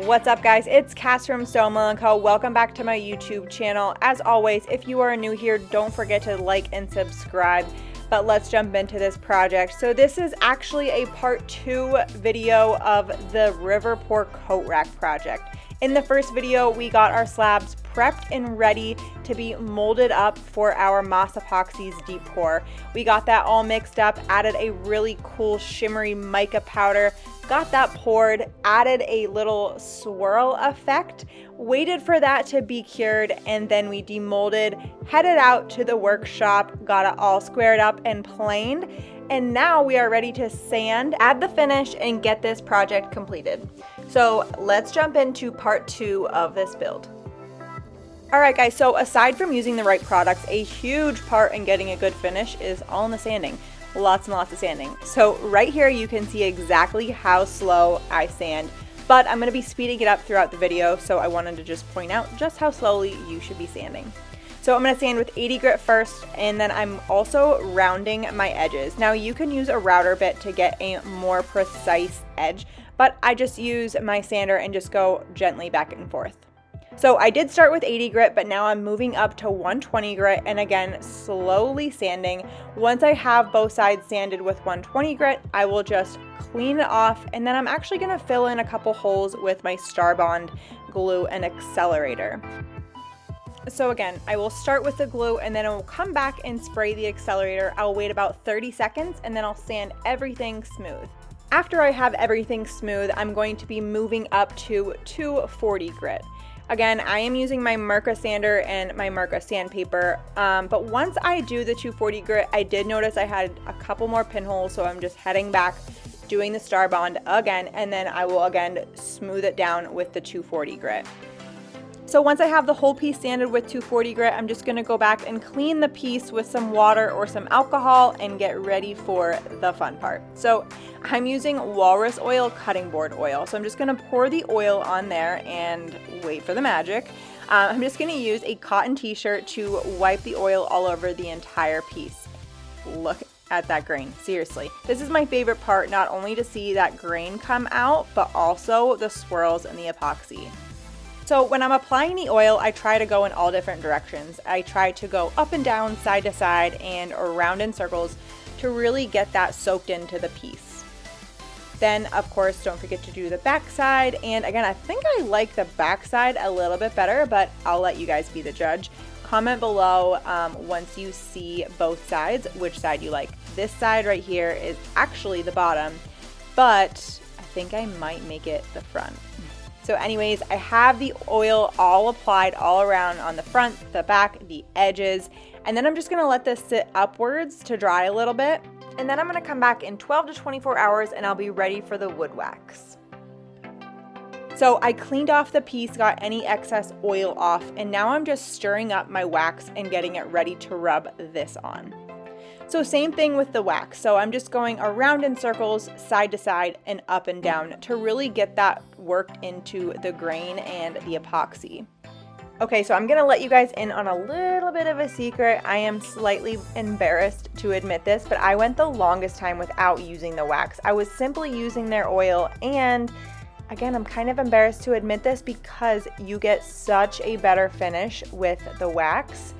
What's up, guys? It's Cass from STONEMILL & Co. Welcome back to my YouTube channel. As always, if you are new here, don't forget to like and subscribe. But let's jump into this project. So this is actually a part 2 video of the River Pour coat rack project. In the first video, we got our slabs prepped and ready to be molded up for our Epoxies deep pour. We got that all mixed up, added a really cool shimmery mica powder, got that poured, added a little swirl effect, waited for that to be cured, and then we demolded, headed out to the workshop, got it all squared up and planed, and now we are ready to sand, add the finish, and get this project completed. So let's jump into part 2 of this build. Alright guys, so aside from using the right products, a huge part in getting a good finish is all in the sanding. Lots and lots of sanding. So right here you can see exactly how slow I sand, but I'm going to be speeding it up throughout the video, so I wanted to just point out just how slowly you should be sanding. So I'm going to sand with 80 grit first, and then I'm also rounding my edges. Now you can use a router bit to get a more precise edge, but I just use my sander and just go gently back and forth. So I did start with 80 grit, but now I'm moving up to 120 grit, and again, slowly sanding. Once I have both sides sanded with 120 grit, I will just clean it off, and then I'm actually going to fill in a couple holes with my Starbond glue and accelerator. So again, I will start with the glue, and then I will come back and spray the accelerator. I'll wait about 30 seconds, and then I'll sand everything smooth. After I have everything smooth, I'm going to be moving up to 240 grit. Again, I am using my Mirka Sander and my Mirka sandpaper, but once I do the 240 grit, I did notice I had a couple more pinholes, so I'm just heading back, doing the Starbond again, and then I will again smooth it down with the 240 grit. So once I have the whole piece sanded with 240 grit, I'm just going to go back and clean the piece with some water or some alcohol and get ready for the fun part. So I'm using Walrus Oil cutting board oil. So I'm just going to pour the oil on there and wait for the magic. I'm just going to use a cotton t-shirt to wipe the oil all over the entire piece. Look at that grain, seriously. This is my favorite part, not only to see that grain come out, but also the swirls and the epoxy. So when I'm applying the oil, I try to go in all different directions. I try to go up and down, side to side, and around in circles to really get that soaked into the piece. Then, of course, don't forget to do the back side. And again, I think I like the back side a little bit better, but I'll let you guys be the judge. Comment below once you see both sides, which side you like. This side right here is actually the bottom, but I think I might make it the front. So anyways, I have the oil all applied all around on the front, the back, the edges, and then I'm just going to let this sit upwards to dry a little bit, and then I'm going to come back in 12 to 24 hours and I'll be ready for the wood wax. So I cleaned off the piece, got any excess oil off, and now I'm just stirring up my wax and getting it ready to rub this on. So same thing with the wax. So I'm just going around in circles, side to side and up and down to really get that worked into the grain and the epoxy. Okay, so I'm gonna let you guys in on a little bit of a secret. I am slightly embarrassed to admit this, but I went the longest time without using the wax. I was simply using their oil, and again, I'm kind of embarrassed to admit this because you get such a better finish with the wax.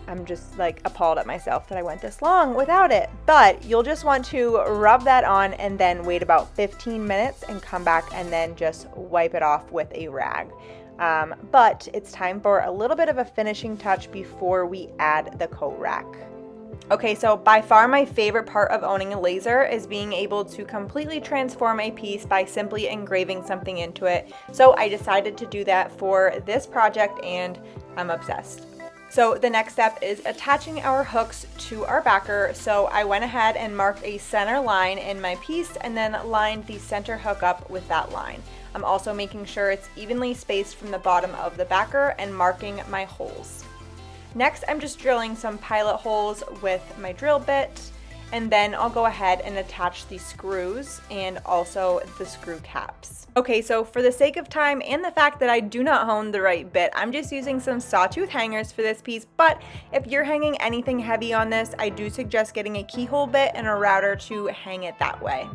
I'm just like appalled at myself that I went this long without it. But you'll just want to rub that on and then wait about 15 minutes and come back and then just wipe it off with a rag. But it's time for a little bit of a finishing touch before we add the coat rack. Okay, so by far my favorite part of owning a laser is being able to completely transform a piece by simply engraving something into it. So I decided to do that for this project and I'm obsessed. So the next step is attaching our hooks to our backer. So I went ahead and marked a center line in my piece and then lined the center hook up with that line. I'm also making sure it's evenly spaced from the bottom of the backer and marking my holes. Next, I'm just drilling some pilot holes with my drill bit, and then I'll go ahead and attach the screws and also the screw caps. Okay, so for the sake of time and the fact that I do not own the right bit, I'm just using some sawtooth hangers for this piece, but if you're hanging anything heavy on this, I do suggest getting a keyhole bit and a router to hang it that way.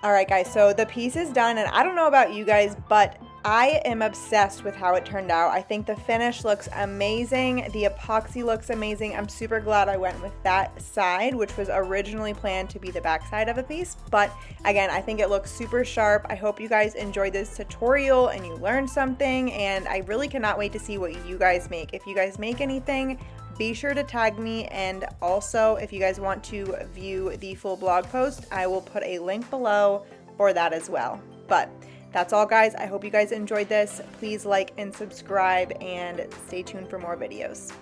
All right, guys, so the piece is done, and I don't know about you guys, but I am obsessed with how it turned out. I think the finish looks amazing. The epoxy looks amazing. I'm super glad I went with that side, which was originally planned to be the back side of a piece. But again, I think it looks super sharp. I hope you guys enjoyed this tutorial and you learned something, and I really cannot wait to see what you guys make. If you guys make anything, be sure to tag me, and also if you guys want to view the full blog post, I will put a link below for that as well. But that's all, guys. I hope you guys enjoyed this. Please like and subscribe and stay tuned for more videos.